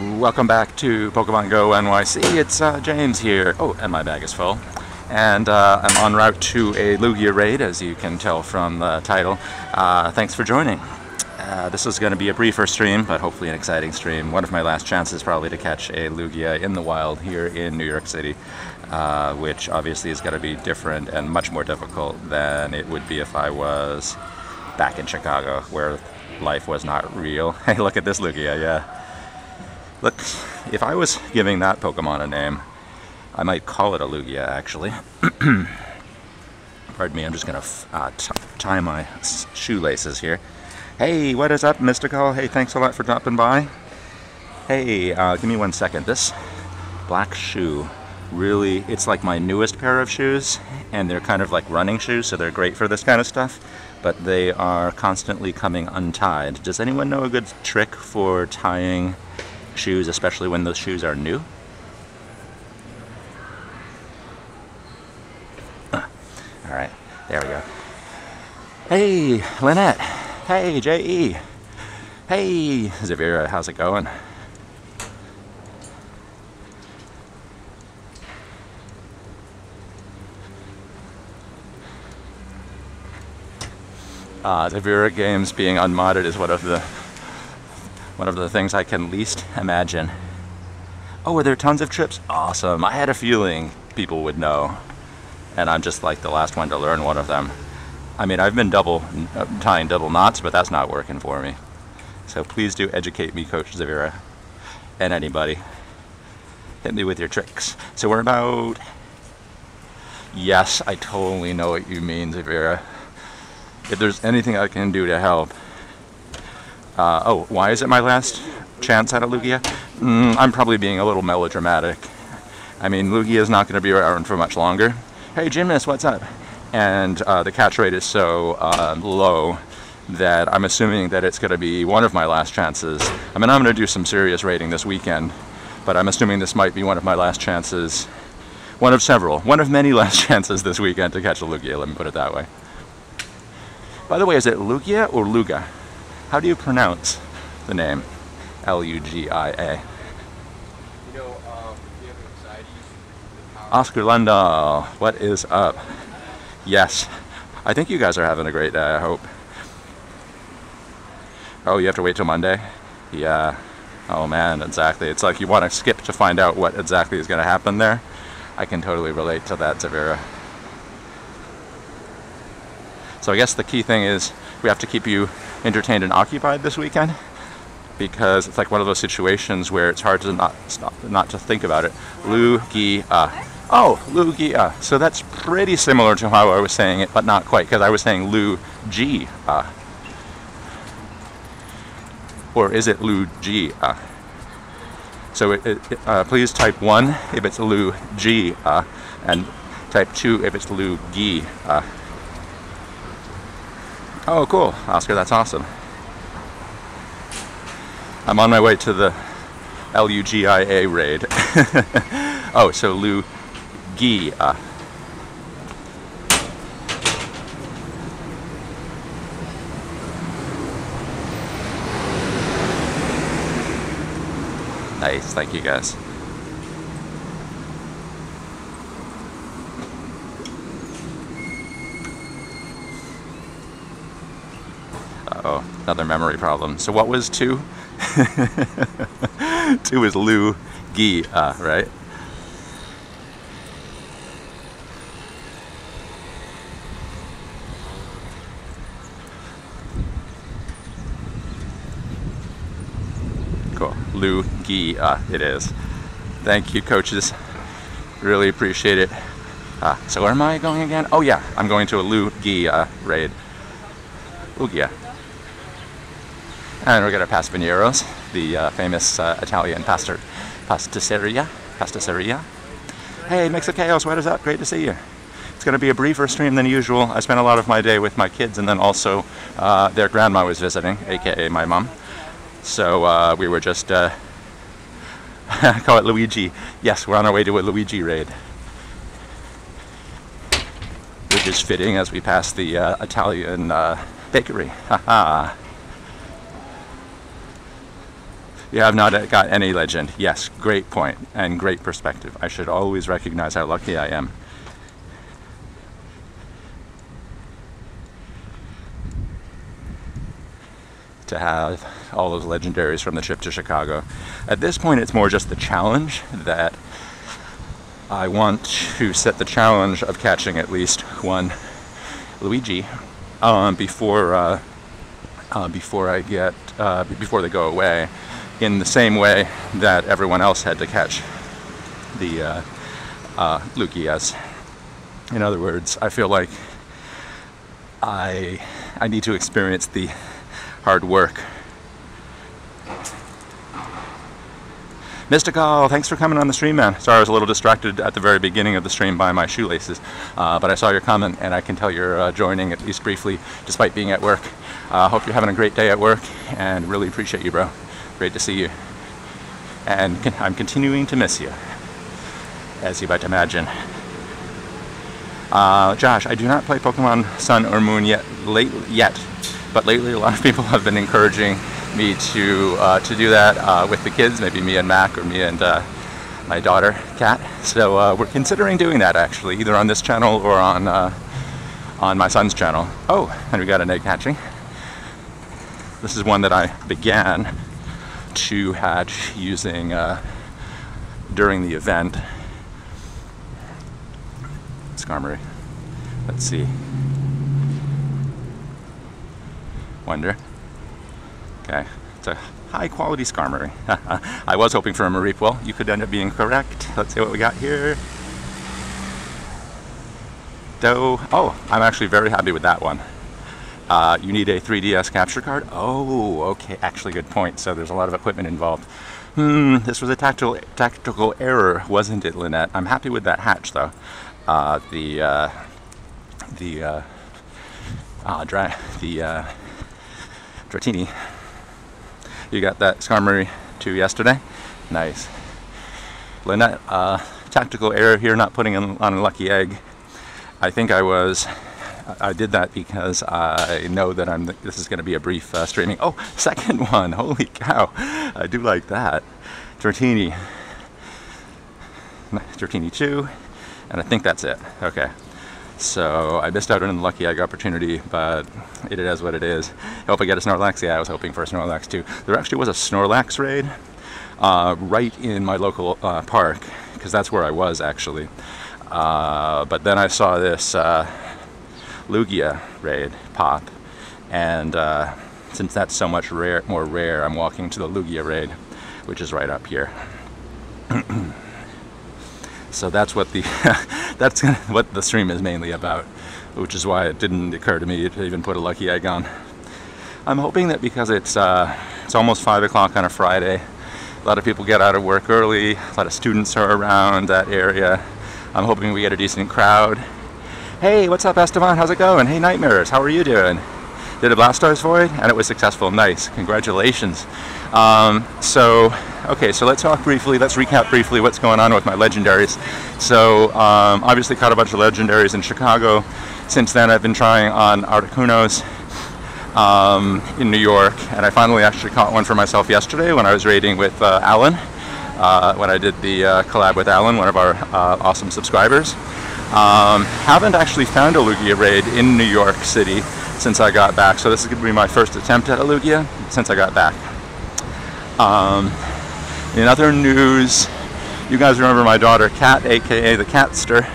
Welcome back to Pokemon Go NYC. It's James here. Oh, and my bag is full. And I'm en route to a Lugia raid, as you can tell from the title. Thanks for joining. This is going to be a briefer stream, but hopefully an exciting stream. One of my last chances probably to catch a Lugia in the wild here in New York City, which obviously is going to be different and much more difficult than it would be if I was back in Chicago, where life was not real. Hey, look at this Lugia, yeah. Look, if I was giving that Pokemon a name, I might call it a Lugia, actually. Pardon me, I'm just going to tie my shoelaces here. Hey, what is up, Mystical? Hey, thanks a lot for dropping by. Hey, give me 1 second. This black shoe, really, it's like my newest pair of shoes, and they're kind of like running shoes, so they're great for this kind of stuff, but they are constantly coming untied. Does anyone know a good trick for tying shoes, especially when those shoes are new? Alright, there we go. Hey, Lynette. Hey, J.E. Hey, Zavira, how's it going? Zavira games being unmodded is one of the things I can least imagine. Oh, were there tons of trips? Awesome. I had a feeling people would know, and I'm just like the last one to learn one of them. I mean, I've been tying double knots, but that's not working for me. So please do educate me, Coach Zavira, and anybody. Hit me with your tricks. So we're about... Yes, I totally know what you mean, Zavira. If there's anything I can do to help. Oh, why is it my last chance at a Lugia? I'm probably being a little melodramatic. I mean, Lugia is not going to be around for much longer. Hey, Gymnast, what's up? And the catch rate is so low that I'm assuming that it's going to be one of my last chances. I mean, I'm going to do some serious raiding this weekend, but I'm assuming this might be one of my last chances. One of several. One of many last chances this weekend to catch a Lugia, let me put it that way. By the way, is it Lugia or Luga? How do you pronounce the name? L-U-G-I-A. You know, we have anxieties. Oscar Lundahl, what is up? Yes, I think you guys are having a great day, I hope. Oh, you have to wait till Monday? Yeah. Oh man, exactly. It's like you want to skip to find out what exactly is going to happen there. I can totally relate to that, Zavira. So I guess the key thing is we have to keep you entertained and occupied this weekend, because it's like one of those situations where it's hard to not to think about it. Lugia. Oh, Lugia. So that's pretty similar to how I was saying it, but not quite, because I was saying Lugia. Or is it Lugia? So please type 1 if it's Lugia, and type 2 if it's Lugia. Oh, cool, Oscar, that's awesome. I'm on my way to the Lugia raid. Oh, so Lugia. Nice, thank you guys. Uh-oh, another memory problem. So what was 2? 2 is Lugia, right? Cool. Lugia it is. Thank you, coaches. Really appreciate it. So where am I going again? Oh yeah, I'm going to a Lugia raid. Lugia. And we're going to pass Veniero's, the famous Italian pasticceria. Hey, Mix of Chaos, what is up? Great to see you. It's going to be a briefer stream than usual. I spent a lot of my day with my kids, and then also their grandma was visiting, aka my mom. So we were just, call it Luigi. Yes, we're on our way to a Luigi raid. Which is fitting as we pass the Italian bakery. Haha. You have not got any legend. Yes, great point and great perspective. I should always recognize how lucky I am. To have all those legendaries from the trip to Chicago. At this point, it's more just the challenge that I want to set the challenge of catching at least one Luigi before they go away, in the same way that everyone else had to catch the Lugias. In other words, I feel like I need to experience the hard work. Mystical, thanks for coming on the stream, man. Sorry I was a little distracted at the very beginning of the stream by my shoelaces, but I saw your comment and I can tell you're joining at least briefly despite being at work. Hope you're having a great day at work and really appreciate you, bro. Great to see you. And I'm continuing to miss you, as you might imagine. Josh, I do not play Pokemon Sun or Moon yet, but lately a lot of people have been encouraging me to do that with the kids, maybe me and Mac or me and my daughter Kat. So we're considering doing that actually, either on this channel or on my son's channel. Oh, and we got an egg hatching. This is one that I began to hatch using during the event. Skarmory. Let's see. Wonder. Okay, it's a high quality Skarmory. I was hoping for a Mareep. You could end up being correct. Let's see what we got here. Doe. Oh, I'm actually very happy with that one. You need a 3DS capture card? Oh, okay, actually good point. So there's a lot of equipment involved. This was a tactical error, wasn't it, Lynette? I'm happy with that hatch though. Dratini. You got that Skarmory 2 yesterday? Nice. Lynette, tactical error here, not putting on a lucky egg. I think I did that because I know that this is going to be a brief streaming. Oh, second one, holy cow. I do like that. Dratini 2, and I think that's it. Okay. So I missed out on the lucky egg opportunity, but it is what it is. I hope I get a Snorlax. Yeah, I was hoping for a Snorlax too. There actually was a Snorlax raid right in my local park, because that's where I was actually. But then I saw this Lugia raid pop, and since that's so much more rare, I'm walking to the Lugia raid, which is right up here. So that's what what the stream is mainly about, which is why it didn't occur to me to even put a lucky egg on. I'm hoping that because it's almost 5 o'clock on a Friday, a lot of people get out of work early, a lot of students are around that area. I'm hoping we get a decent crowd. Hey, what's up, Esteban? How's it going? Hey, Nightmares, how are you doing? Did a Blastoise Void, and it was successful. Nice, congratulations. Okay, so let's talk briefly, let's recap briefly what's going on with my legendaries. So, obviously caught a bunch of legendaries in Chicago. Since then, I've been trying on Articunos in New York, and I finally actually caught one for myself yesterday when I was raiding with Alan, when I did the collab with Alan, one of our awesome subscribers. Haven't actually found a Lugia raid in New York City since I got back, so this is going to be my first attempt at a Lugia since I got back. In other news, you guys remember my daughter Kat, aka the Catster.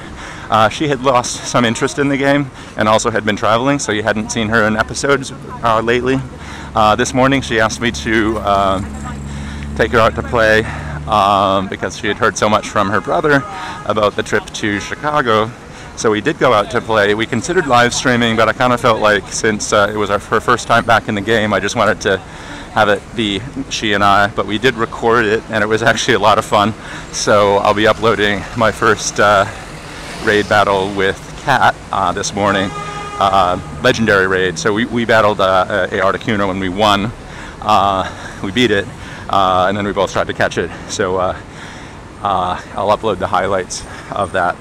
She had lost some interest in the game and also had been traveling, so you hadn't seen her in episodes lately. This morning she asked me to take her out to play because she had heard so much from her brother about the trip to Chicago. So we did go out to play. We considered live streaming, but I kind of felt like since it was her first time back in the game, I just wanted to have it be she and I, but we did record it and it was actually a lot of fun. So I'll be uploading my first raid battle with Kat this morning, legendary raid. So we battled a Articuno and we won. We beat it, and then we both tried to catch it. So I'll upload the highlights of that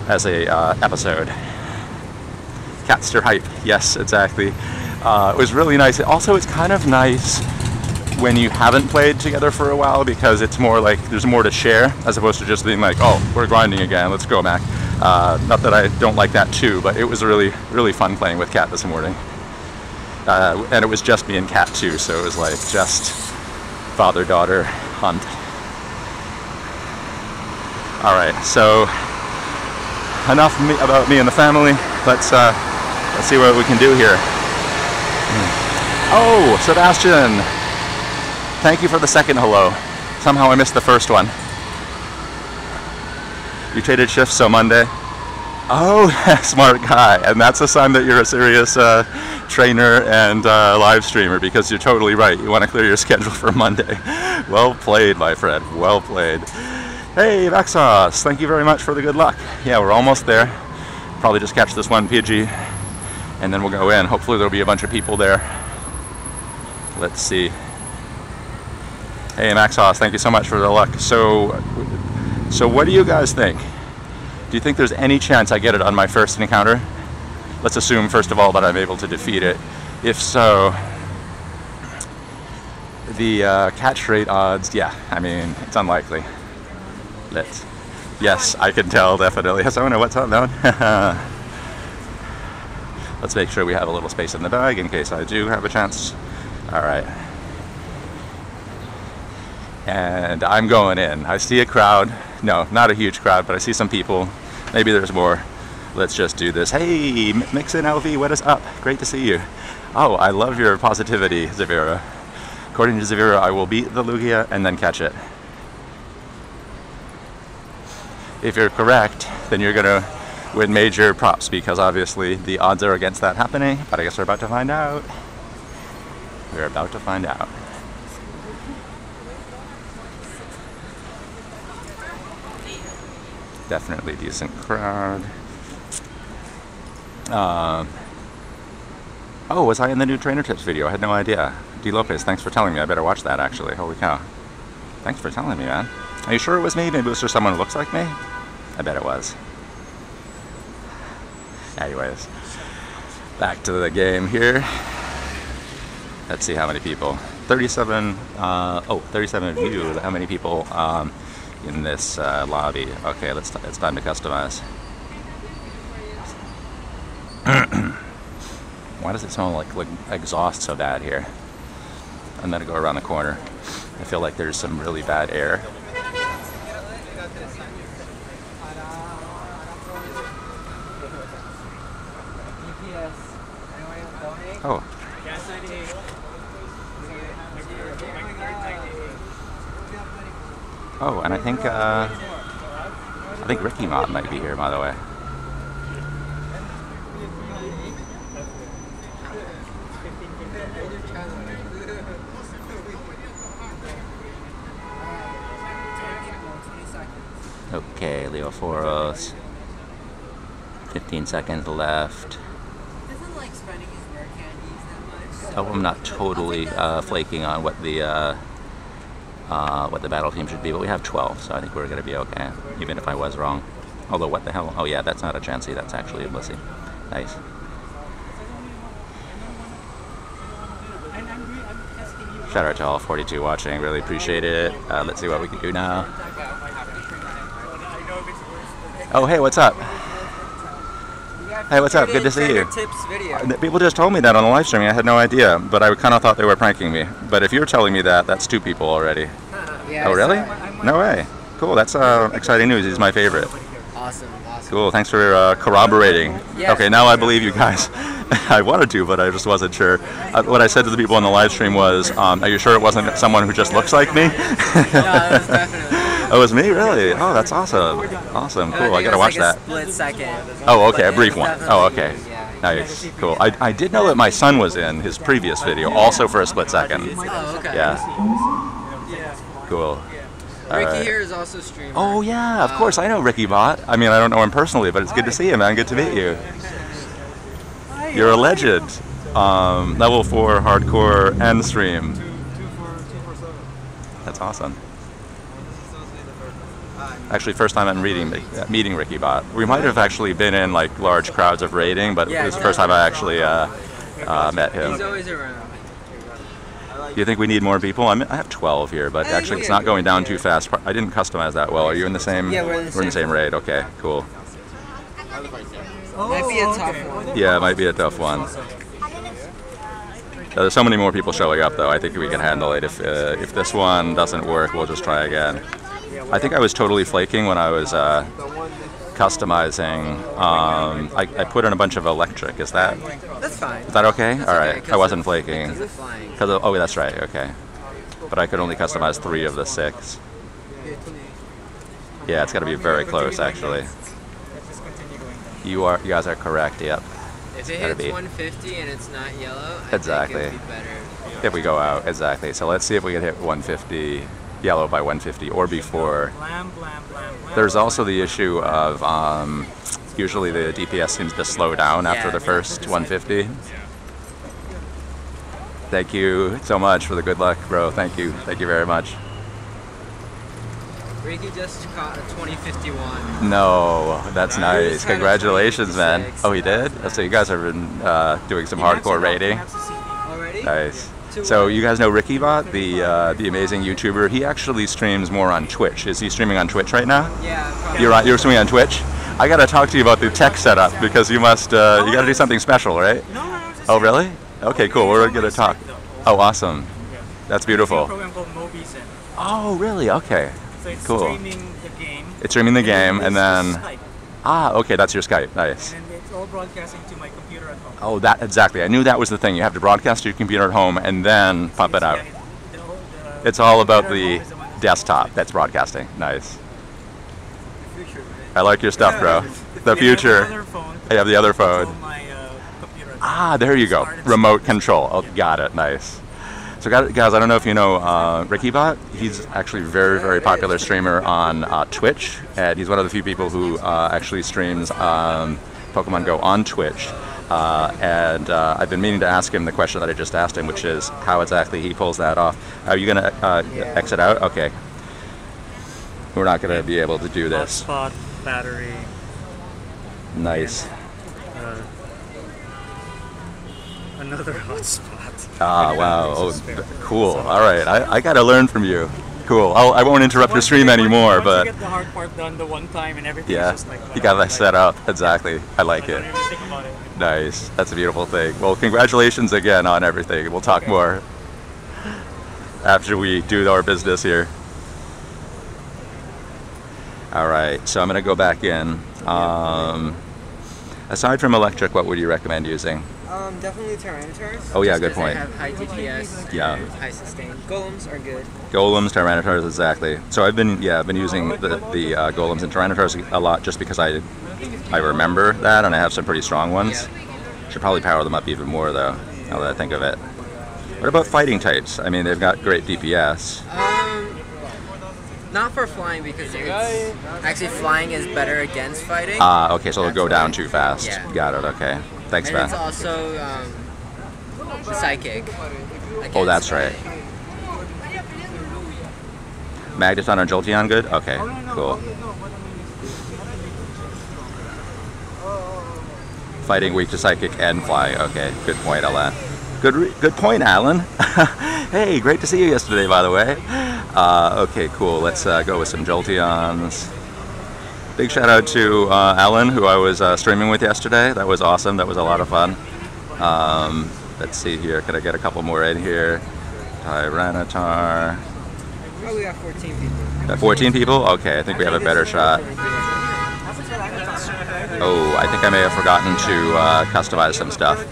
as a episode. Catster hype, yes, exactly. It was really nice. Also, it's kind of nice when you haven't played together for a while, because it's more like there's more to share as opposed to just being like, oh, we're grinding again, let's go, Mac. Not that I don't like that too, but it was really, really fun playing with Kat this morning. And it was just me and Kat too, so it was like just father-daughter hunt. All right, so enough about me and the family. Let's see what we can do here. Oh, Sebastian! Thank you for the second hello. Somehow I missed the first one. You traded shifts, so Monday. Oh, smart guy. And that's a sign that you're a serious trainer and live streamer, because you're totally right. You want to clear your schedule for Monday. Well played, my friend. Well played. Hey, Vaxos. Thank you very much for the good luck. Yeah, we're almost there. Probably just catch this one Pidgey, and then we'll go in. Hopefully there'll be a bunch of people there. Let's see. Hey, Maxos, thank you so much for the luck. So what do you guys think? Do you think there's any chance I get it on my first encounter? Let's assume, first of all, that I'm able to defeat it. If so, the catch rate odds, yeah, I mean, it's unlikely. Yes, I can tell, definitely. Yes, I don't know what's up, no? Let's make sure we have a little space in the bag in case I do have a chance. All right. And I'm going in. I see a crowd. No, not a huge crowd, but I see some people. Maybe there's more. Let's just do this. Hey, Mixin LV, what is up? Great to see you. Oh, I love your positivity, Zavira. According to Zavira, I will beat the Lugia and then catch it. If you're correct, then you're gonna win major props, because obviously the odds are against that happening, but I guess we're about to find out. We're about to find out. Definitely decent crowd. Oh, was I in the new trainer tips video? I had no idea. D. Lopez, thanks for telling me. I better watch that, actually. Holy cow. Thanks for telling me, man. Are you sure it was me? Maybe it was just someone who looks like me? I bet it was. Anyways, back to the game here. Let's see how many people. 37, 37 of you. How many people in this lobby? Okay, it's time to customize. Why does it smell like exhaust so bad here? I'm gonna go around the corner. I feel like there's some really bad air. Oh. Oh, and I think RickyBot might be here, by the way. Okay, Leo Foros. 15 seconds left. Oh, I'm not totally flaking on what the battle team should be, but we have 12, so I think we're going to be okay, even if I was wrong. Although, what the hell? Oh yeah, that's not a Chansey, that's actually a Blissey. Nice. Shout out to all 42 watching, really appreciate it. Let's see what we can do now. Oh, hey, what's up? Hey, what's up? Good to see you. People just told me that on the live stream. I had no idea, but I kind of thought they were pranking me. But if you're telling me that, that's 2 people already. Oh, really? No way. Cool, that's exciting news. He's my favorite. Awesome. Cool, thanks for corroborating. Yeah. Okay, now I believe you guys. I wanted to, but I just wasn't sure. What I said to the people on the live stream was, are you sure it wasn't someone who just looks like me? No, that was definitely. Oh, it was me? Really? Oh, that's awesome. Awesome, cool. I gotta watch that. Split second. Oh, okay, a brief one. Oh, okay. Nice, cool. I did know that my son was in his previous video, also for a split second. Oh, okay. Yeah. Cool. Ricky here is also streaming. Oh, yeah, of course. I know RickyBot. I mean, I don't know him personally, but it's good to see you, man. Good to meet you. You're a legend. Level 4 hardcore end stream. That's awesome. Actually, first time I'm meeting RickyBot. We might have actually been in like large crowds of raiding, but it was the first time I actually met him. He's always around. Do you think we need more people? I have 12 here, but actually it's not going down too fast. I didn't customize that well. Are you in the same? Yeah, we're in the same raid. Okay, cool. Might be a tough one. Yeah, it might be a tough one. There's so many more people showing up, though. I think we can handle it. If this one doesn't work, we'll just try again. I think I was totally flaking when I was customizing. I put in a bunch of electric. Is that? That's fine. Is that okay? That's all right. okay, I wasn't flaking. Because of flying. Oh, that's right. Okay. But I could only customize 3 of the 6. Yeah, it's got to be very close, actually. You guys are correct. Yep. If it hits 150 and it's not yellow, Exactly. I think it'd be better. If we go out, exactly. So let's see if we can hit 150, yellow by 150 or before. There's also the issue of usually the DPS seems to slow down after the first 150. Thank you so much for the good luck, bro. Thank you very much. Ricky just caught a 2051. No, that's nice. Congratulations, man. Oh, he did? So you guys have been doing some hardcore raiding. Already? Nice. So you guys know RickyBot, the amazing YouTuber. He actually streams more on Twitch. Is he streaming on Twitch right now? Yeah. Probably. You're streaming on Twitch? I gotta talk to you about the tech setup because you must you gotta do something special, right? No. Oh, really? Okay, cool. We're gonna talk. Oh, awesome. That's beautiful. It's a program called Movizen. Oh, really? Okay. So it's Cool. streaming the game. It's streaming the game, and then Skype. okay, that's your Skype. Nice. And it's all broadcasting to my computer at home. Oh, that exactly. I knew that was the thing. You have to broadcast to your computer at home and then pump it out. It's all about the desktop that's broadcasting. Nice. I like your stuff, bro. The future. I have the other phone. There you go. Remote control. Oh, got it. Nice. So guys, I don't know if you know RickyBot. He's actually a very, very popular streamer on Twitch, and he's one of the few people who actually streams Pokemon Go on Twitch. And I've been meaning to ask him the question that I just asked him, which is how exactly he pulls that off. Are you going to exit out? Okay. We're not going to be able to do this. Hotspot, battery. Nice. Another hotspot. Wow. Oh, cool. All right. I got to learn from you. Cool. I won't interrupt your stream anymore, but once you get the hard part done the one time and everything is just like you got that set up. Exactly. I like it. Don't even think about it. Nice. That's a beautiful thing. Well, congratulations again on everything. We'll talk more after we do our business here. All right. So I'm going to go back in. Aside from electric, what would you recommend using? Definitely Tyranitar's. Oh yeah, just good 'cause point. They have high DPS. Yeah. And high sustain. Golems are good. Golems, Tyranitar's, exactly. So I've been using the Golems and Tyranitar's a lot just because I remember that, and I have some pretty strong ones. Should probably power them up even more though, now that I think of it. What about fighting types? I mean, they've got great DPS. Not for flying because it's actually flying is better against fighting. Okay, so they'll go down too fast. Yeah. Got it. Okay. Thanks, and man. it's also psychic. Oh, that's right. Magneton and Jolteon, good? Okay, cool. Fighting weak to psychic and flying. Okay, good point, Alan. Good point, Alan. Hey, great to see you yesterday, by the way. Okay, cool. Let's go with some Jolteons. Big shout out to Alan, who I was streaming with yesterday. That was awesome. That was a lot of fun. Let's see here. Could I get a couple more in here? Tyranitar. Oh, we got 14 people. Got 14 people? Okay, I think we have a better shot. Oh, I think I may have forgotten to customize some stuff.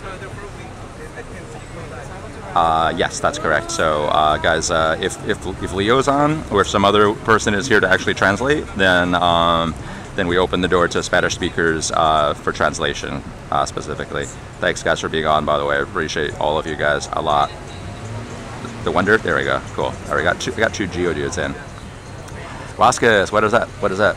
Yes, that's correct. So, guys, if Leo's on, or if some other person is here to actually translate, then we open the door to Spanish speakers for translation specifically. Thanks, guys, for being on. By the way, I appreciate all of you guys a lot. The Wonder, there we go. Cool. All right, we got two Geodudes in. Vasquez, what is that? What is that?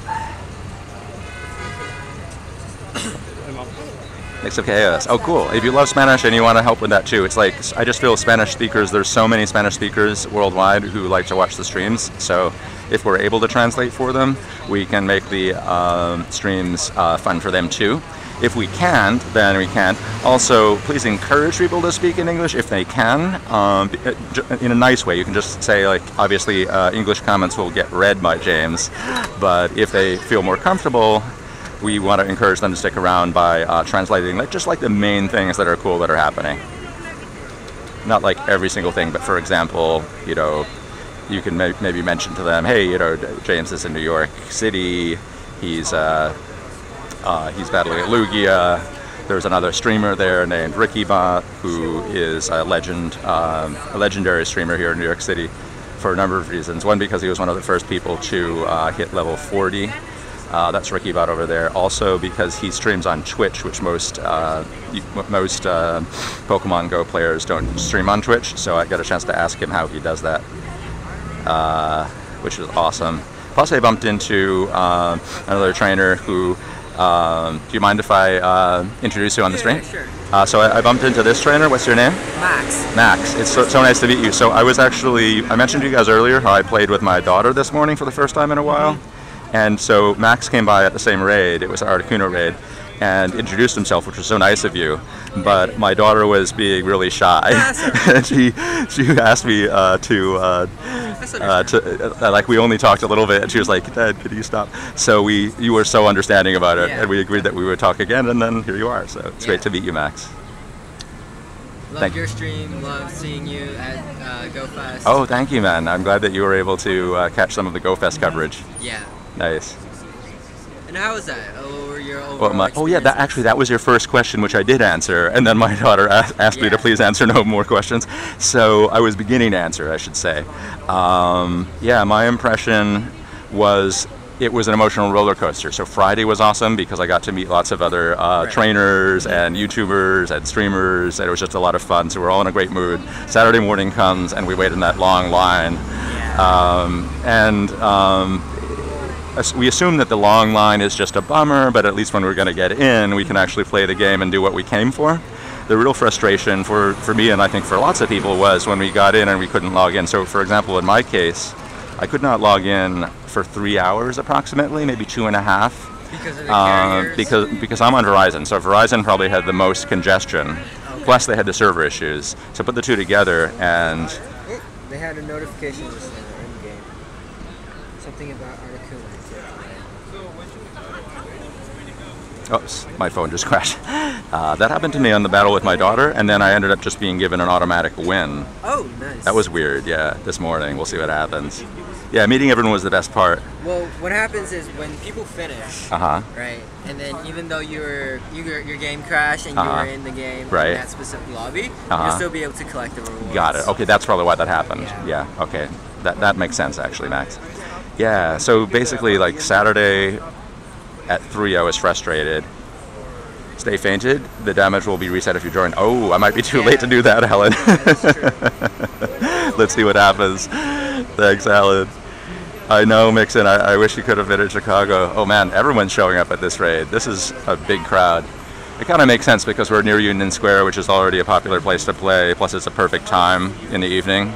Mix of Chaos. Oh, cool. If you love Spanish and you want to help with that too, it's like, I just feel Spanish speakers, there's so many Spanish speakers worldwide who like to watch the streams. So if we're able to translate for them, we can make the streams fun for them too. If we can't, then we can't. Also, please encourage people to speak in English if they can, in a nice way. You can just say, like, obviously English comments will get read by James, but if they feel more comfortable, we want to encourage them to stick around by translating, like, just like the main things that are cool that are happening. Not like every single thing, but for example, you know, you can maybe mention to them, hey, you know, James is in New York City. He's battling at Lugia. There's another streamer there named RickyBot, who is a legendary streamer here in New York City for a number of reasons. One, because he was one of the first people to hit level 40. That's RickyBot over there. Also because he streams on Twitch, which most Pokemon Go players don't stream on Twitch. So I got a chance to ask him how he does that, which was awesome. Plus, I bumped into another trainer who. Do you mind if I introduce you on the stream? Yeah, sure. So I bumped into this trainer. What's your name? Max. Max. It's so nice to meet you. So I mentioned to you guys earlier how I played with my daughter this morning for the first time in a while. And so Max came by at the same raid. It was Articuno raid. And introduced himself, which was so nice of you. But my daughter was being really shy. And she asked me like, we only talked a little bit, and she was like, Dad, could you stop? So you were so understanding about it, and we agreed that we would talk again, and then here you are. So it's great to meet you, Max. Love your stream. Love seeing you at GoFest. Oh, thank you, man. I'm glad that you were able to catch some of the GoFest coverage. Yeah. Nice. And how was that? Your overall that was your first question, which I did answer, and then my daughter asked me to please answer no more questions. So I was beginning to answer, I should say. My impression was it was an emotional roller coaster. So Friday was awesome because I got to meet lots of other trainers and YouTubers and streamers, and it was just a lot of fun. So we're all in a great mood. Saturday morning comes, and we wait in that long line. We assume that the long line is just a bummer, but at least when we're going to get in, we can actually play the game and do what we came for. The real frustration for me, and I think for lots of people, was when we got in and we couldn't log in. So, for example, in my case, I could not log in for 3 hours approximately, maybe 2.5. Because of the carriers? Because I'm on Verizon, so Verizon probably had the most congestion. Okay. Plus, they had the server issues. So put the two together, and they had a notification just in game. Something about Articuno. Oops, my phone just crashed. That happened to me on the battle with my daughter, and then I ended up just being given an automatic win. Oh, nice. That was weird, yeah, this morning. We'll see what happens. Yeah, meeting everyone was the best part. Well, what happens is when people finish, right, and then even though your game crashed and you were in the game in that specific lobby, you'll still be able to collect the rewards. Got it. Okay, that's probably why that happened. Yeah, okay. That makes sense, actually, Max. Yeah, so basically, like, Saturday at 3, I was frustrated. Stay fainted. The damage will be reset if you join. Oh, I might be too late to do that, Helen. That's true. Let's see what happens. Thanks, Helen. I know, Mixon. I wish you could have been in Chicago. Oh, man, everyone's showing up at this raid. This is a big crowd. It kind of makes sense because we're near Union Square, which is already a popular place to play. Plus, it's a perfect time in the evening.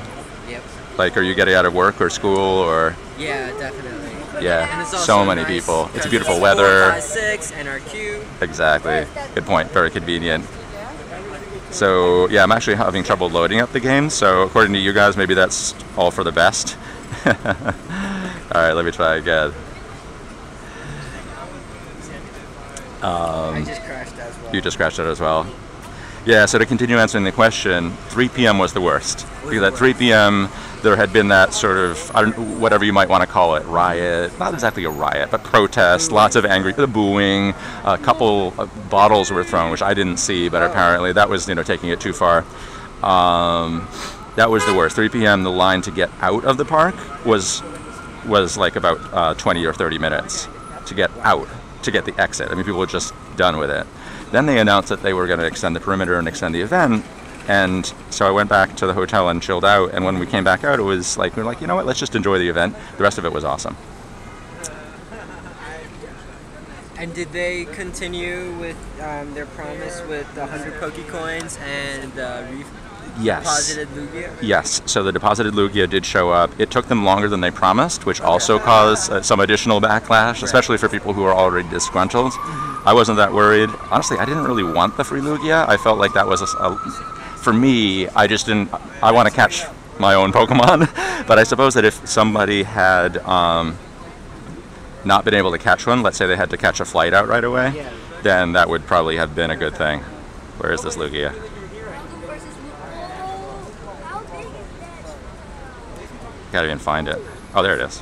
Yep. Like, are you getting out of work or school or? Yeah, definitely. Yeah, and it's so many people. It's beautiful weather. 4, 5, 6, NRQ. Exactly. Good point. Very convenient. So, yeah, I'm actually having trouble loading up the game. So, according to you guys, maybe that's all for the best. All right, let me try again. I just crashed as well. You just crashed it as well. Yeah, so to continue answering the question, 3 p.m. was the worst. Because at 3 p.m., there had been that sort of, whatever you might want to call it, riot. Not exactly a riot, but protest, lots of angry, booing. A couple of bottles were thrown, which I didn't see, but apparently that was, taking it too far. That was the worst. 3 p.m., the line to get out of the park was like about 20 or 30 minutes to get out, to get the exit. I mean, people were just done with it. Then they announced that they were going to extend the perimeter and extend the event. And so I went back to the hotel and chilled out. And when we came back out, it was like, we were like, you know what, let's just enjoy the event. The rest of it was awesome. And did they continue with their promise with the 100 Pokecoins and deposited Lugia? Yes. So the deposited Lugia did show up. It took them longer than they promised, which also caused some additional backlash, especially for people who are already disgruntled. I wasn't that worried. Honestly, I didn't really want the free Lugia. I felt like that was for me, I just didn't. I want to catch my own Pokemon, but I suppose that if somebody had not been able to catch one, let's say they had to catch a flight out right away, then that would probably have been a good thing. Where is this Lugia? Can't even find it. Oh, there it is.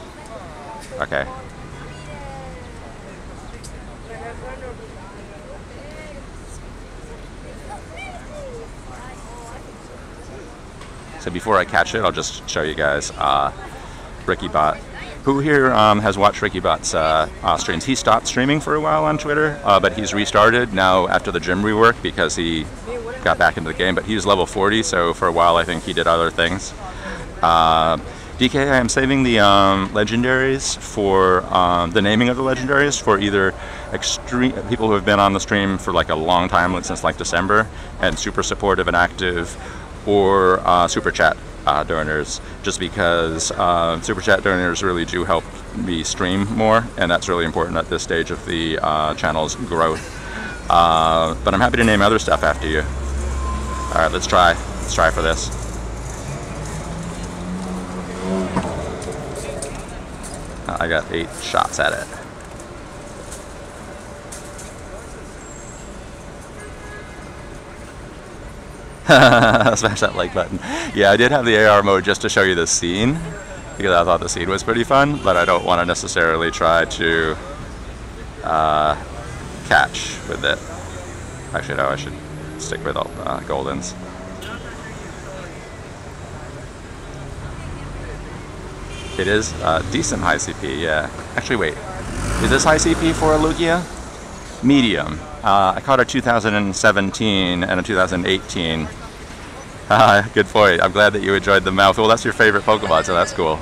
Okay. So before I catch it, I'll just show you guys RickyBot. Who here has watched RickyBot's streams? He stopped streaming for a while on Twitter, but he's restarted now after the gym rework because he got back into the game. But he's level 40, so for a while I think he did other things. DK, I am saving the legendaries for the naming of the legendaries for either extreme people who have been on the stream for like a long time, since like December, and super supportive and active, or super chat donors, just because super chat donors really do help me stream more, and that's really important at this stage of the channel's growth. But I'm happy to name other stuff after you. All right, let's try for this. I got 8 shots at it. Smash that like button. Yeah, I did have the AR mode just to show you the scene, because I thought the scene was pretty fun, but I don't want to necessarily try to catch with it. Actually, no, I should stick with all Goldens. It is decent high CP, yeah. Actually, wait. Is this high CP for a Lugia? Medium. I caught a 2017 and a 2018. Good point. I'm glad that you enjoyed the mouth. Well, that's your favorite Pokemon, so that's cool.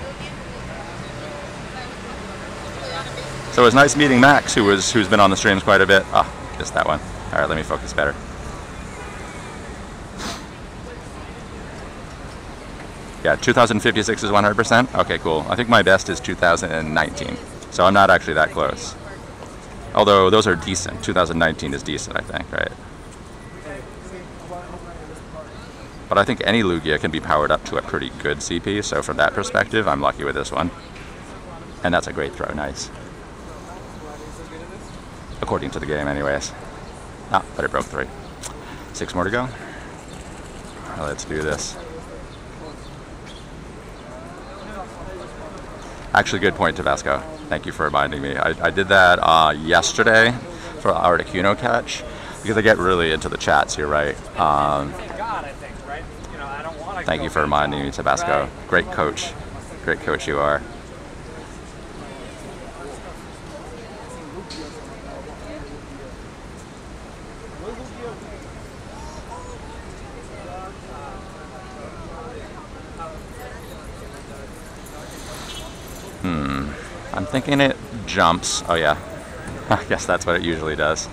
So it was nice meeting Max, who's been on the streams quite a bit. Oh, just that one. All right, let me focus better. Yeah, 2056 is 100%? Okay, cool. I think my best is 2019, so I'm not actually that close. Although those are decent. 2019 is decent, I think, right? But I think any Lugia can be powered up to a pretty good CP, so from that perspective, I'm lucky with this one. And that's a great throw, nice. According to the game, anyways. Ah, but it broke 3. 6 more to go. Well, let's do this. Actually, good point, Tabasco. Thank you for reminding me. I did that yesterday for our Articuno catch, because I get really into the chats, you're right. Thank you for reminding me, Tabasco. Great coach. Great coach you are. I'm thinking it jumps. Oh yeah, I guess that's what it usually does.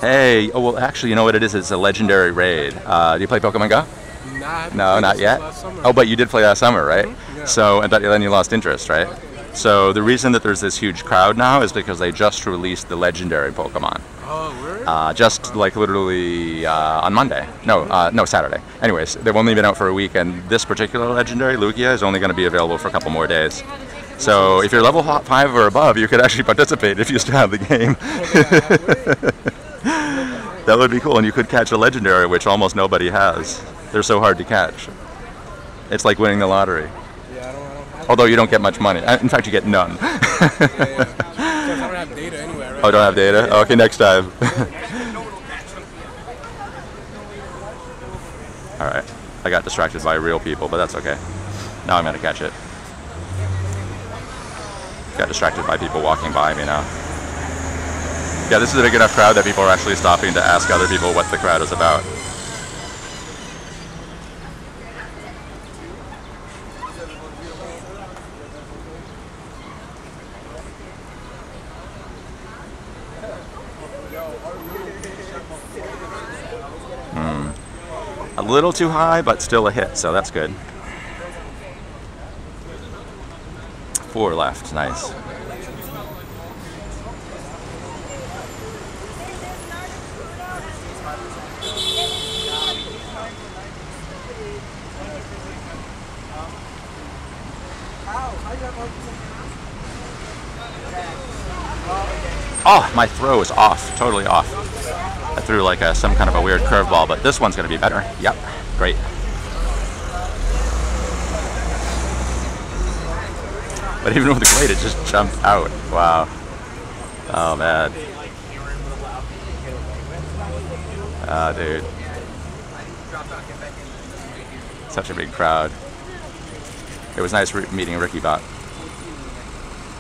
Hey, oh well, actually, you know what it is? It's a legendary raid. Do you play Pokemon Go? Nah, no, not yet. Oh, but you did play last summer, right? Yeah. So, and then you lost interest, right? So the reason that there's this huge crowd now is because they just released the legendary Pokemon. Oh, really? Just like literally on Monday. No, Saturday. Anyways, they've only been out for a week, and this particular legendary, Lugia, is only going to be available for a couple more days. So if you're level 5 or above, you could actually participate if you still have the game. That would be cool, and you could catch a legendary, which almost nobody has. They're so hard to catch. It's like winning the lottery. Yeah, I don't Although you don't get much money. In fact, you get none. yeah. I don't have data anyway, right? Oh, don't have data? Oh, okay, next time. Alright. I got distracted by real people, but that's okay. Now I'm going to catch it. Got distracted by people walking by me now. Yeah, this is a big enough crowd that people are actually stopping to ask other people what the crowd is about. A little too high, but still a hit, so that's good. 4 left, nice. Oh, my throw is off, totally off. I threw like some kind of a weird curveball, but this one's gonna be better. Yep, great. But even with the great, it just jumped out. Wow. Oh man. Ah, dude. Such a big crowd. It was nice meeting RickyBot.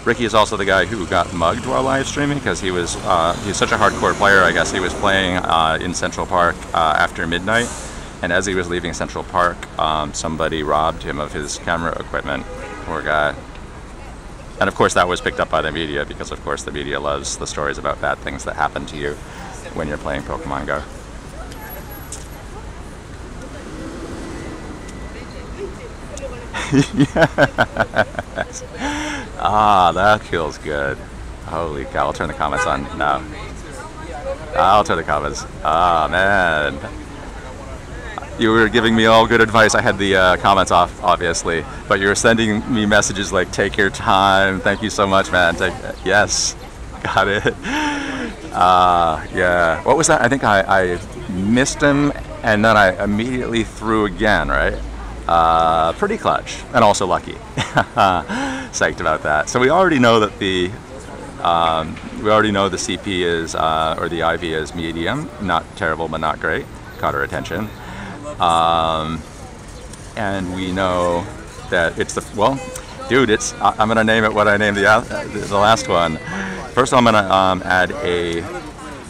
Ricky is also the guy who got mugged while live streaming because he's such a hardcore player. I guess he was playing in Central Park after midnight, and as he was leaving Central Park, somebody robbed him of his camera equipment. Poor guy. And of course that was picked up by the media because of course the media loves the stories about bad things that happen to you when you're playing Pokemon Go. Yes. Ah, that feels good. Holy cow, I'll turn the comments on now. I'll turn the comments. Ah, man. You were giving me all good advice. I had the comments off, obviously, but you were sending me messages like, take your time. Thank you so much, man. Yes, got it. Yeah. What was that? I think I missed him, and then I immediately threw again, right? Pretty clutch, and also lucky. Psyched about that. So we already know that the CP is or the IV is medium, not terrible but not great. Caught her attention, and we know that it's the dude. It's I'm gonna name it what I named the last one. First, I'm gonna add a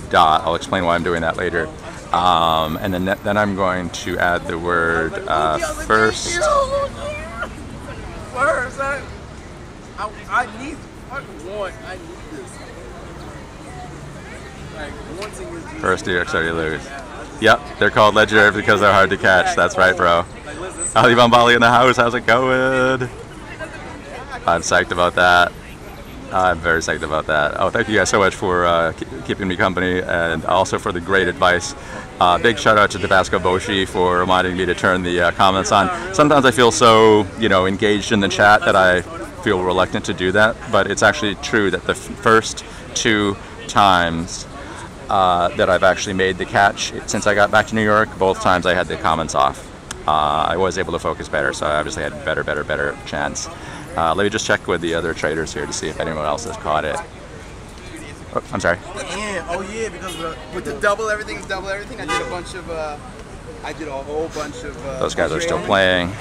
dot. I'll explain why I'm doing that later. And then I'm going to add the word first. Where's that? I need one. I need this. Like, first EX or you lose. Yep, they're called legendary because they're hard to catch. That's right, bro. Ali Bombali in the house. How's it going? I'm psyched about that. I'm very psyched about that. Oh, thank you guys so much for keeping me company and also for the great advice. Big shout out to Tabasco Boshi for reminding me to turn the comments on. Sometimes I feel so, engaged in the chat that I feel reluctant to do that, but it's actually true that the first 2 times that I've actually made the catch since I got back to New York, both times I had the comments off. I was able to focus better, so I obviously had better chance. Let me just check with the other traders here to see if anyone else has caught it. Oh, I'm sorry. Oh yeah, because with the double everything, I did a bunch of, whole bunch of. Those guys are still playing.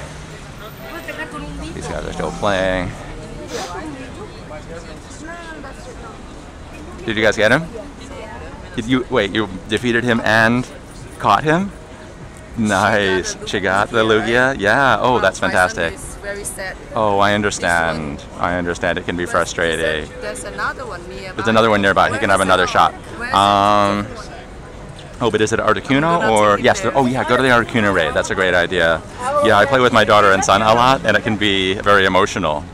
These guys are still playing. Did you guys get him? You defeated him and caught him? Nice. She got the Lugia? Yeah. Oh, that's fantastic. Very sad. Oh, I understand. I understand. It can be frustrating. There's another one nearby. There's another one nearby. He can have another shot. Oh, but is it Articuno or yes? Oh, yeah. Go to the Articuno raid. That's a great idea. Yeah, I play with my daughter and son a lot, and it can be very emotional.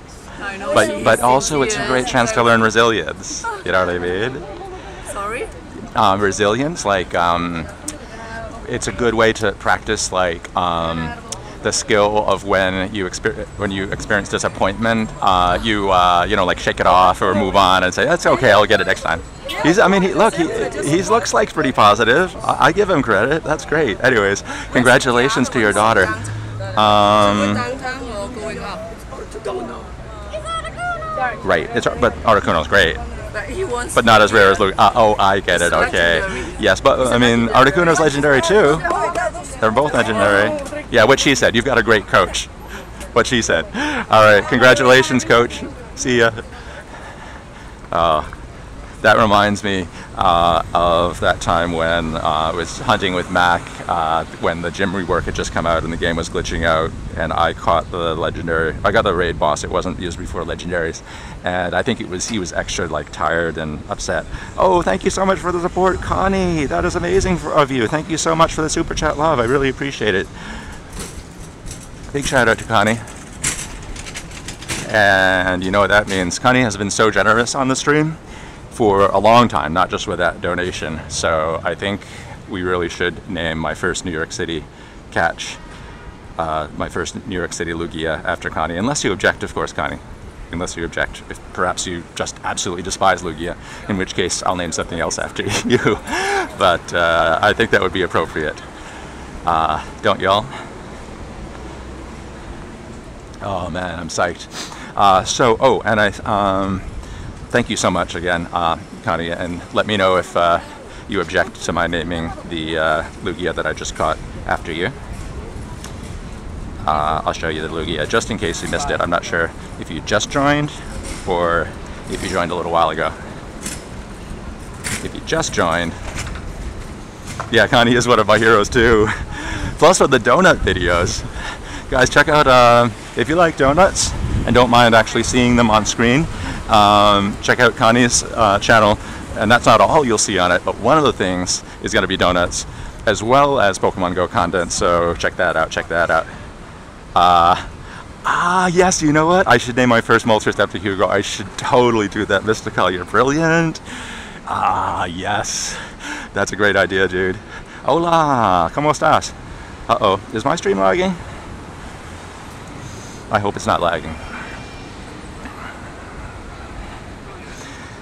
But also it's a great chance to learn resilience. You know what I mean? Sorry. Resilience, like it's a good way to practice like. The skill of when you experience disappointment, like shake it off or move on and say that's okay, I'll get it next time. He looks like pretty positive. I give him credit. That's great. Anyways, congratulations to your daughter. Right. But Articuno's great. But not as rare as Lugia. Oh, I get it. Okay. Yes, but I mean Articuno's legendary too. They're both legendary. Yeah, what she said. You've got a great coach. What she said. All right, congratulations, coach. See ya. That reminds me of that time when I was hunting with Mac when the gym rework had just come out and the game was glitching out, and I caught the legendary. I got the raid boss. It wasn't used before legendaries, and I think he was extra tired and upset. Oh, thank you so much for the support, Connie. That is amazing of you. Thank you so much for the super chat love. I really appreciate it. Big shout out to Connie. And you know what that means. Connie has been so generous on the stream for a long time, not just with that donation. So I think we really should name my first New York City catch my first New York City Lugia after Connie, unless you object, of course, Connie. Unless you object. If perhaps you just absolutely despise Lugia, in which case I'll name something else after you. But I think that would be appropriate. Don't y'all? Oh man, I'm psyched. And I thank you so much again, Connie, and let me know if you object to my naming the Lugia that I just caught after you. I'll show you the Lugia just in case you missed it. I'm not sure if you just joined or if you joined a little while ago. If you just joined, yeah, Connie is one of my heroes too. Plus with the donut videos. Guys, check out, if you like donuts and don't mind actually seeing them on screen, check out Connie's channel, and that's not all you'll see on it, but one of the things is going to be donuts, as well as Pokemon Go content, so check that out, check that out. Yes, you know what? I should name my first Moltres after Hugo. I should totally do that, Mystical, you're brilliant. Yes, that's a great idea, dude. Hola, ¿cómo estás? Uh-oh, is my stream lagging? I hope it's not lagging.